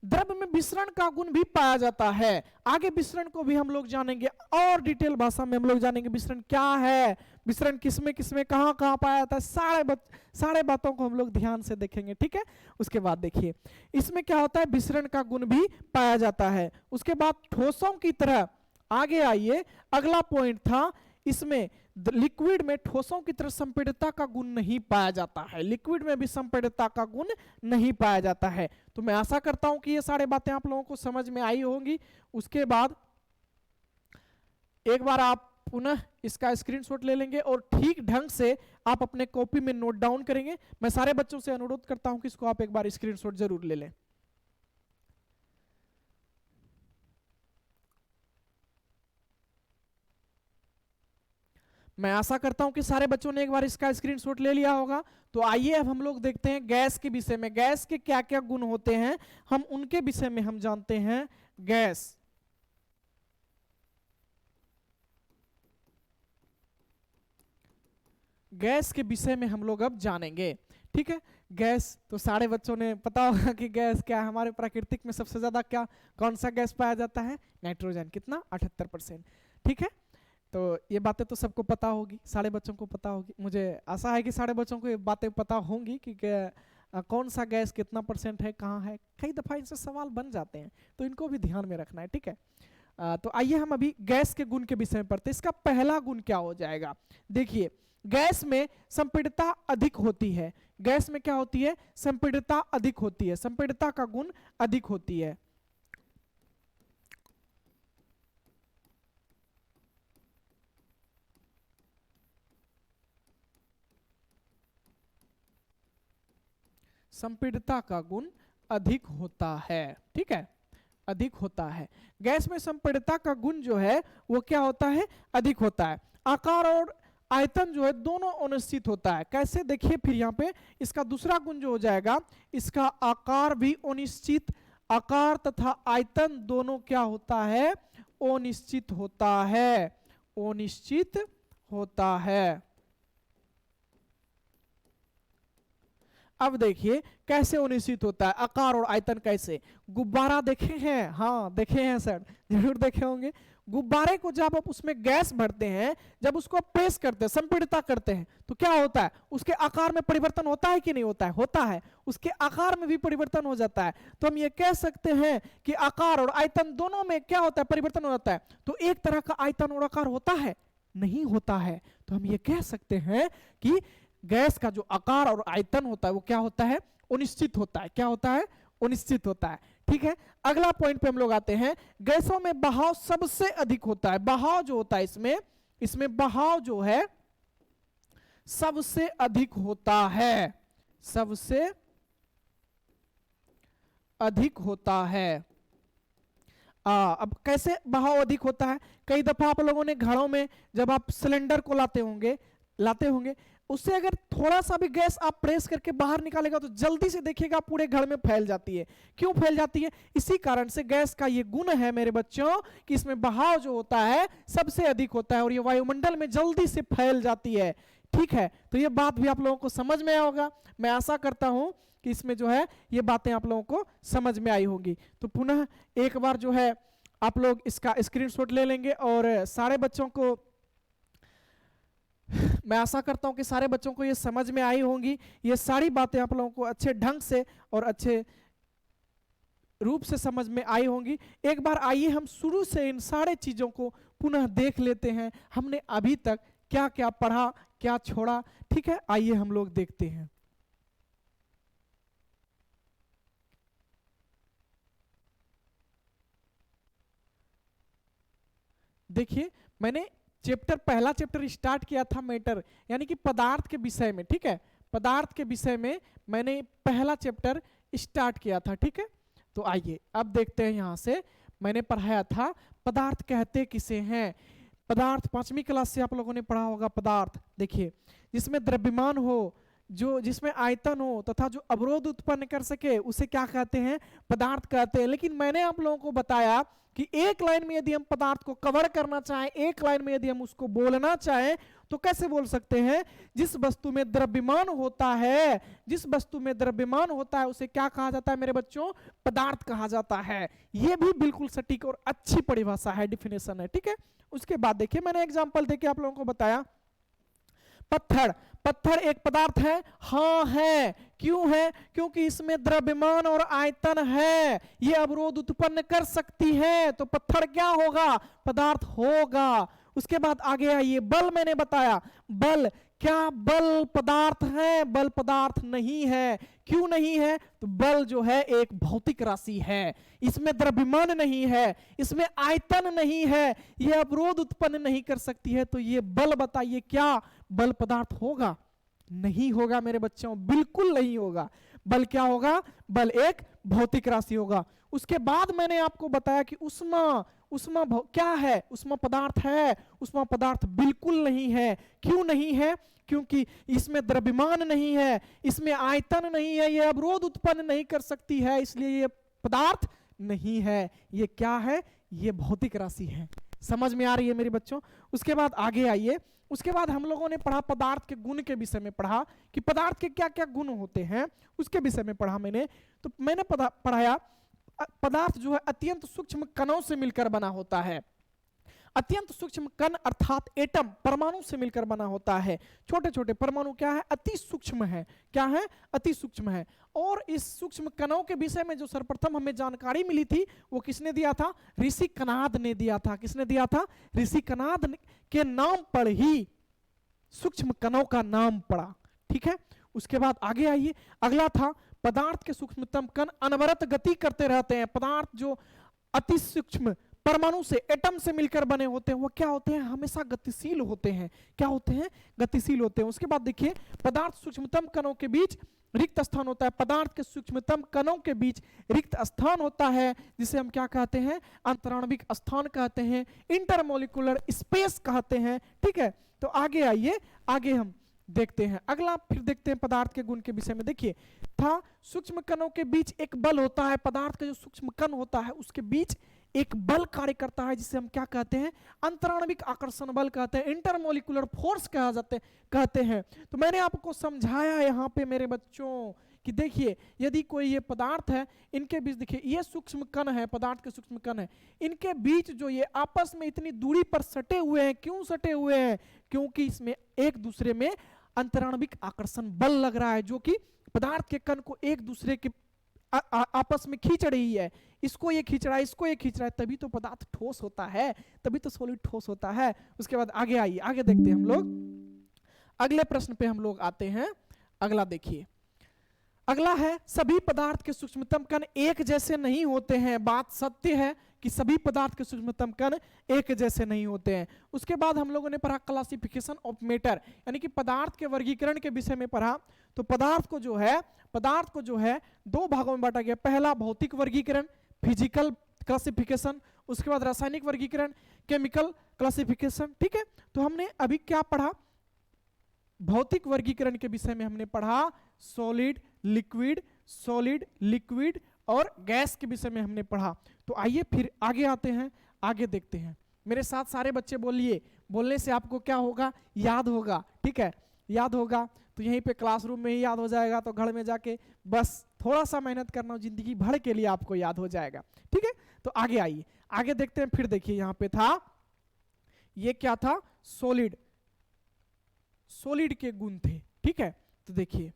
द्रव्य में विसरण का गुण भी पाया जाता है। आगे विसरण को भी हम लोग जानेंगे और डिटेल भाषा में हम लोग जानेंगे विसरण क्या है, विसरण किसमें किसमें कहां कहां पाया जाता है, सारे बातों को हम लोग ध्यान से देखेंगे। ठीक है, उसके बाद देखिए, इसमें क्या होता है? विसरण का गुण भी पाया जाता है। उसके बाद ठोसों की तरह, आगे आइए, अगला पॉइंट था, इसमें लिक्विड में ठोसों की तरह संपीड़ितता का गुण नहीं पाया जाता है। लिक्विड में भी संपीड़ितता का गुण नहीं पाया जाता है। तो मैं आशा करता हूं कि ये सारे बातें आप लोगों को समझ में आई होंगी। उसके बाद एक बार आप पुनः इसका स्क्रीनशॉट ले लेंगे और ठीक ढंग से आप अपने कॉपी में नोट डाउन करेंगे। मैं सारे बच्चों से अनुरोध करता हूं कि इसको आप एक बार स्क्रीनशॉट जरूर ले लें। मैं आशा करता हूं कि सारे बच्चों ने एक बार इसका स्क्रीनशॉट ले लिया होगा। तो आइए अब हम लोग देखते हैं गैस के विषय में। गैस के क्या क्या गुण होते हैं, हम उनके विषय में हम जानते हैं। गैस के विषय में हम लोग अब जानेंगे। ठीक है। गैस तो सारे बच्चों ने पता होगा कि गैस क्या है। हमारे प्राकृतिक में सबसे ज्यादा क्या कौन सा गैस पाया जाता है? नाइट्रोजन। कितना? 78%। ठीक है, तो ये बातें तो सबको पता होगी, सारे बच्चों को पता होगी। मुझे आशा है कि सारे बच्चों को ये बातें पता होंगी कि कौन सा गैस कितना परसेंट है, कहाँ है। कई दफा इनसे सवाल बन जाते हैं, तो इनको भी ध्यान में रखना है। ठीक है, तो आइए हम अभी गैस के गुण के विषय में पढ़ते हैं। इसका पहला गुण क्या हो जाएगा? देखिए, गैस में संपीड़ितता अधिक होती है। गैस में क्या होती है? संपीड़ितता अधिक होती है। संपीड़ितता का गुण अधिक होती है। संपीड़ितता का गुण अधिक होता है। ठीक है, अधिक होता है। गैस में संपीड़ितता का गुण जो है वो क्या होता है? अधिक होता है। आकार और आयतन जो है दोनों अनिश्चित होता है। कैसे? देखिए फिर यहाँ पे इसका दूसरा गुण जो हो जाएगा, इसका आकार भी अनिश्चित। आकार तथा आयतन दोनों क्या होता है? अनिश्चित होता है। अनिश्चित होता है। अब देखिए कैसे अनिश्चित होता है आकार और आयतन। कैसे? गुब्बारा देखे हैं? हाँ देखे हैं सर, जरूर देखे होंगे। गुब्बारे को जब आप उसमें गैस भरते हैं, जब उसको प्रेस करते हैं, संपीड़ितता करते हैं, तो क्या होता है? उसके आकार में परिवर्तन होता है कि नहीं होता है? होता है। उसके आकार में भी परिवर्तन हो जाता है। तो हम ये कह सकते हैं कि आकार और आयतन दोनों में क्या होता है? परिवर्तन हो जाता है। तो एक तरह का आयतन और आकार होता है? नहीं होता है। तो हम ये कह सकते हैं कि गैस का जो आकार और आयतन होता है वो क्या होता है? अनिश्चित होता है। क्या होता है? अनिश्चित होता है। ठीक है, अगला पॉइंट पे हम लोग आते हैं। गैसों में बहाव सबसे अधिक होता है। बहाव जो होता है इसमें बहाव जो है सबसे अधिक होता है। सबसे अधिक होता है। अब कैसे बहाव अधिक होता है? कई दफा आप लोगों ने घरों में जब आप सिलेंडर को लाते होंगे उससे अगर थोड़ा सा भी गैस आप प्रेस करके बाहर निकालेगा तो जल्दी से देखिएगा पूरे घर में फैल जाती है। क्यों फैल जाती है? इसी कारण से गैस का ये गुण है मेरे बच्चों कि इसमें बहाव जो होता है सबसे अधिक होता है और ये वायुमंडल में जल्दी से फैल जाती है। ठीक है, तो ये बात भी आप लोगों को समझ में आया होगा। मैं आशा करता हूं कि इसमें जो है ये बातें आप लोगों को समझ में आई होगी। तो पुनः एक बार जो है आप लोग इसका स्क्रीनशॉट ले लेंगे और सारे बच्चों को, मैं आशा करता हूं कि सारे बच्चों को ये समझ में आई होंगी। ये सारी बातें आप लोगों को अच्छे ढंग से और अच्छे रूप से समझ में आई होंगी। एक बार आइए हम शुरू से इन सारे चीजों को पुनः देख लेते हैं। हमने अभी तक क्या क्या पढ़ा, क्या छोड़ा। ठीक है, आइए हम लोग देखते हैं। देखिए, मैंने पहला चैप्टर स्टार्ट किया था मैटर यानी कि पदार्थ के विषय में। ठीक है, पदार्थ के विषय में मैंने पहला चैप्टर स्टार्ट किया था। ठीक है, तो आइए अब देखते हैं। यहां से मैंने पढ़ाया था पदार्थ कहते किसे हैं। पदार्थ 5वीं क्लास से आप लोगों ने पढ़ा होगा। पदार्थ देखिए, जिसमें द्रव्यमान हो, जो जिसमें आयतन हो तथा जो अवरोध उत्पन्न कर सके उसे क्या कहते हैं? पदार्थ कहते हैं। लेकिन मैंने आप लोगों को बताया कि एक लाइन में यदि हम पदार्थ को कवर करना चाहें, एक लाइन में यदि हम उसको बोलना चाहें तो कैसे बोल सकते हैं? जिस वस्तु में द्रव्यमान होता है, जिस वस्तु में द्रव्यमान होता है उसे क्या कहा जाता है मेरे बच्चों? पदार्थ कहा जाता है। यह भी बिल्कुल सटीक और अच्छी परिभाषा है, डिफिनेशन है। ठीक है, उसके बाद देखिए मैंने एग्जांपल देके आप लोगों को बताया। पत्थर, पत्थर एक पदार्थ है? हाँ है। क्यों है? क्योंकि इसमें द्रव्यमान और आयतन है, ये अवरोध उत्पन्न कर सकती है, तो पत्थर क्या होगा? पदार्थ होगा। उसके बाद आगे आइए, बल मैंने बताया। बल, क्या बल पदार्थ है? बल पदार्थ नहीं है। क्यों नहीं है? तो बल जो है एक भौतिक राशि है, इसमें द्रव्यमान नहीं है, इसमें आयतन नहीं है, यह अवरोध उत्पन्न नहीं कर सकती है। तो ये बल बताइए क्या बल पदार्थ होगा? नहीं होगा मेरे बच्चों, बिल्कुल नहीं होगा। बल क्या होगा? बल एक भौतिक राशि होगा। उसके बाद मैंने आपको बताया कि उष्मा, उष्मा क्या है? उष्मा पदार्थ है? उष्मा पदार्थ बिल्कुल नहीं है। क्यों नहीं है? क्योंकि इसमें द्रव्यमान नहीं है, इसमें आयतन नहीं है, यह अवरोध उत्पन्न नहीं कर सकती है, इसलिए यह पदार्थ नहीं है। ये क्या है? ये भौतिक राशि है। समझ में आ रही है मेरे बच्चों? उसके बाद आगे आइए, उसके बाद हम लोगों ने पढ़ा पदार्थ के गुण के विषय में, पढ़ा कि पदार्थ के क्या क्या गुण होते हैं, उसके विषय में पढ़ा मैंने। तो मैंने पढ़ाया पदार्थ जो है अत्यंत सूक्ष्म कणों से मिलकर बना होता है। अत्यंत सूक्ष्म कण अर्थात एटम परमाणु से मिलकर बना होता है। छोटे छोटे परमाणु क्या है? अति सूक्ष्म है। क्या है? अति सूक्ष्म है। और इस सूक्ष्म कणों के विषय में जो सर्वप्रथम हमें जानकारी मिली थी वो किसने दिया था? ऋषि कणाद ने दिया था। किसने दिया था? ऋषि कणाद के नाम पर ही सूक्ष्म कणों का नाम पड़ा। ठीक है, उसके बाद आगे आइए, अगला था पदार्थ के सूक्ष्मतम कण अनवरत गति करते रहते हैं। पदार्थ जो अति सूक्ष्म परमाणु से, एटम से मिलकर बने होते हैं, वो क्या होते हैं? हमेशा गतिशील होते हैं। क्या होते हैं? गतिशील होते हैं। उसके बाद देखिए, पदार्थ सूक्ष्मतम कणों के बीच रिक्त स्थान होता है। पदार्थ के सूक्ष्मतम कणों के बीच रिक्त स्थान होता है, जिसे हम क्या कहते हैं? अंतराणविक स्थान कहते हैं, इंटरमोलिकुलर स्पेस कहते हैं। ठीक है, तो आगे आइए, आगे हम देखते हैं अगला, फिर देखते हैं पदार्थ के गुण के विषय में। देखिए था सूक्ष्म कणों के बीच एक बल होता है। पदार्थ का जो सूक्ष्म कण होता है उसके बीच एक बल कार्य करता है, जिसे हम क्या कहते हैं? अंतराणविक आकर्षण बल कहते हैं, इंटरमोलिकुलर फोर्स कहते हैं। तो मैंने आपको समझाया यहाँ पे मेरे बच्चों कि देखिए यदि कोई ये पदार्थ है, इनके बीच देखिए ये सूक्ष्म कण है, पदार्थ के सूक्ष्म कण है, इनके बीच जो ये आपस में इतनी दूरी पर सटे हुए हैं। क्यों सटे हुए हैं? क्योंकि इसमें एक दूसरे में अंतराणविक आकर्षण बल लग रहा है, जो कि पदार्थ के कण को एक दूसरे के आपस में खींच रही है। इसको ये खींच रहा है, इसको ये खींच रहा है, तभी तो पदार्थ ठोस होता है, तभी तो सॉलिड ठोस होता है। उसके बाद आगे आइए, आगे देखते हैं हम लोग। अगले प्रश्न पे हम लोग आते हैं। अगला देखिए, अगला है सभी पदार्थ के सूक्ष्मतम कण एक जैसे नहीं होते हैं। बात सत्य है कि सभी पदार्थ के सूक्ष्मतम कण एक जैसे नहीं होते हैं। उसके बाद हम लोगों ने पढ़ा क्लासिफिकेशन ऑफ मैटर, यानी कि पदार्थ के वर्गीकरण के विषय में पढ़ा। तो पदार्थ को जो है दो भागों में बांटा गया। पहला भौतिक वर्गीकरण, फिजिकल क्लासिफिकेशन, उसके बाद रासायनिक वर्गीकरण, केमिकल क्लासिफिकेशन। ठीक है, तो हमने अभी क्या पढ़ा? भौतिक वर्गीकरण के विषय में हमने पढ़ा सॉलिड, लिक्विड और गैस के विषय में हमने पढ़ा। तो आइए फिर आगे आते हैं, आगे देखते हैं। मेरे साथ सारे बच्चे बोलिए, बोलने से आपको क्या होगा? याद होगा। ठीक है, याद होगा तो यहीं पे क्लासरूम में ही याद हो जाएगा, तो घर में जाके बस थोड़ा सा मेहनत करना, जिंदगी भर के लिए आपको याद हो जाएगा। ठीक है, तो आगे आइए, आगे देखते हैं। फिर देखिए यहाँ पे था, ये क्या था? सॉलिड के गुण थे। ठीक है, तो देखिए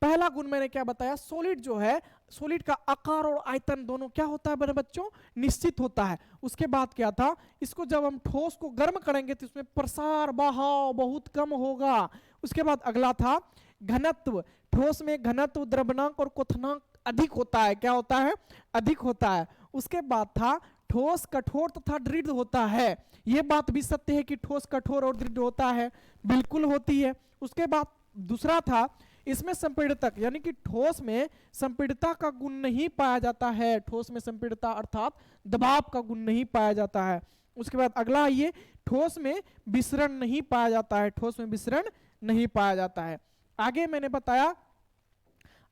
पहला गुण मैंने क्या बताया? सॉलिड जो है, सॉलिड का आकार और आयतन दोनों क्या होता है मेरे बच्चों? निश्चित होता है। उसके बाद क्या था? इसको जब हम ठोस को गर्म करेंगे तो इसमें प्रसार बहाव बहुत कम होगा। उसके बाद अगला था घनत्व। ठोस में घनत्व, द्रव्यनांक और क्वथनांक अधिक होता है। क्या होता है? अधिक होता है। उसके बाद था ठोस कठोर तथा दृढ़ होता है। यह बात भी सत्य है कि ठोस कठोर और दृढ़ होता है, बिल्कुल होती है। उसके बाद दूसरा था इसमें संपीड़ितक, यानी कि ठोस में संपीड़ितता का गुण नहीं पाया जाता है। ठोस में संपीड़ितता अर्थात दबाव का गुण नहीं पाया जाता है। उसके बाद अगला आइए, ठोस में विसरण नहीं पाया जाता है। ठोस में विसरण नहीं पाया जाता है। आगे मैंने बताया,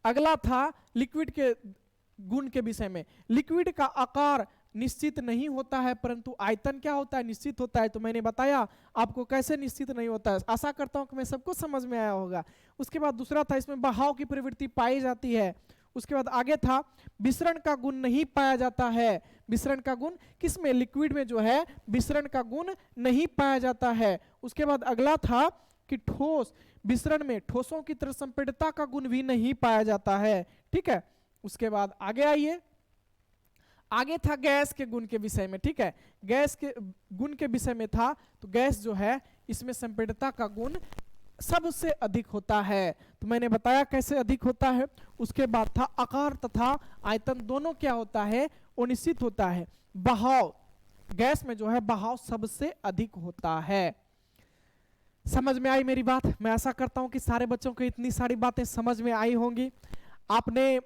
अगला था लिक्विड के गुण के विषय में। लिक्विड का आकार निश्चित नहीं होता है, परंतु आयतन क्या होता है? निश्चित होता है। तो मैंने बताया आपको कैसे निश्चित नहीं होता है। आशा करता हूं कि मैं सबको समझ में आया होगा। उसके बाद दूसरा था इसमें बहाव की प्रवृत्ति पाई जाती है। उसके बाद आगे था विसरण का गुण नहीं पाया जाता है। विसरण का गुण किसमें? लिक्विड में जो है विसरण का गुण नहीं पाया जाता है। उसके बाद अगला था कि ठोस विसरण में ठोसों की तरह संपीड़ितता का गुण भी नहीं पाया जाता है। ठीक है, उसके बाद आगे आइए, आगे था गैस के गुण के विषय में। ठीक है, गैस के गुण के विषय में था, तो गैस जो है इसमें संपीड़ितता का गुण सबसे अधिक होता है। तो मैंने बताया कैसे अधिक होता है। उसके बाद था आकार तथा आयतन दोनों क्या होता है? वो निश्चित होता है। बहाव, गैस में जो है बहाव सबसे अधिक होता है। समझ में आई मेरी बात? मैं आशा करता हूं कि सारे बच्चों को इतनी सारी बातें समझ में आई होंगी। आपने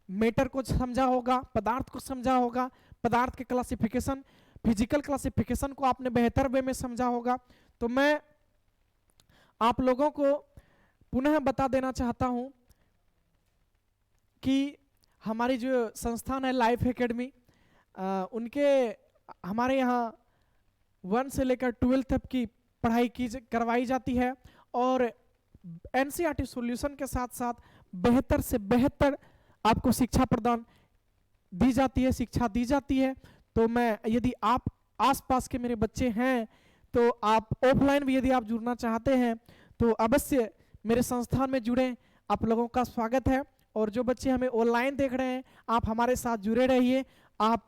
मैटर को समझा होगा, पदार्थ को समझा होगा, पदार्थ के क्लासिफिकेशन, फिजिकल क्लासिफिकेशन को आपने बेहतर वे में समझा होगा। तो मैं आप लोगों को पुनः बता देना चाहता हूं कि हमारी जो संस्थान है लाइफ एकेडमी, उनके हमारे यहाँ 1 से लेकर 12 तक की पढ़ाई करवाई जाती है और एनसीईआरटी सॉल्यूशन के साथ साथ बेहतर से बेहतर आपको शिक्षा प्रदान दी जाती है, शिक्षा दी जाती है। तो मैं, यदि आप आसपास के मेरे बच्चे हैं तो आप ऑफलाइन भी यदि आप जुड़ना चाहते हैं तो अवश्य मेरे संस्थान में जुड़ें, आप लोगों का स्वागत है। और जो बच्चे हमें ऑनलाइन देख रहे हैं, आप हमारे साथ जुड़े रहिए, आप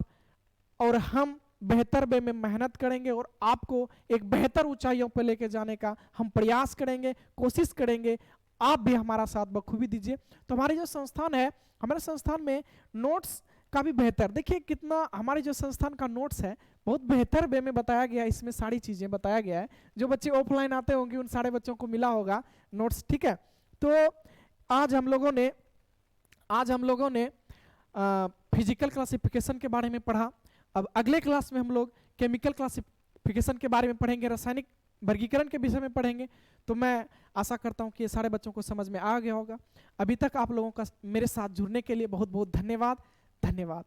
और हम बेहतर वे में मेहनत करेंगे और आपको एक बेहतर ऊंचाइयों पर लेके जाने का हम प्रयास करेंगे, कोशिश करेंगे। आप भी हमारा साथ बखूबी दीजिए। तो हमारे जो संस्थान है, हमारे संस्थान में नोट्स का भी बेहतर, देखिए कितना हमारे जो संस्थान का नोट्स है बहुत बेहतर वे में बताया गया है, इसमें सारी चीज़ें बताया गया है। जो बच्चे ऑफलाइन आते होंगे उन सारे बच्चों को मिला होगा नोट्स, ठीक है। तो आज हम लोगों ने फिजिकल क्लासिफिकेशन के बारे में पढ़ा। अब अगले क्लास में हम लोग केमिकल क्लासिफिकेशन के बारे में पढ़ेंगे, रासायनिक वर्गीकरण के विषय में पढ़ेंगे। तो मैं आशा करता हूं कि ये सारे बच्चों को समझ में आ गया होगा। अभी तक आप लोगों का मेरे साथ जुड़ने के लिए बहुत बहुत धन्यवाद।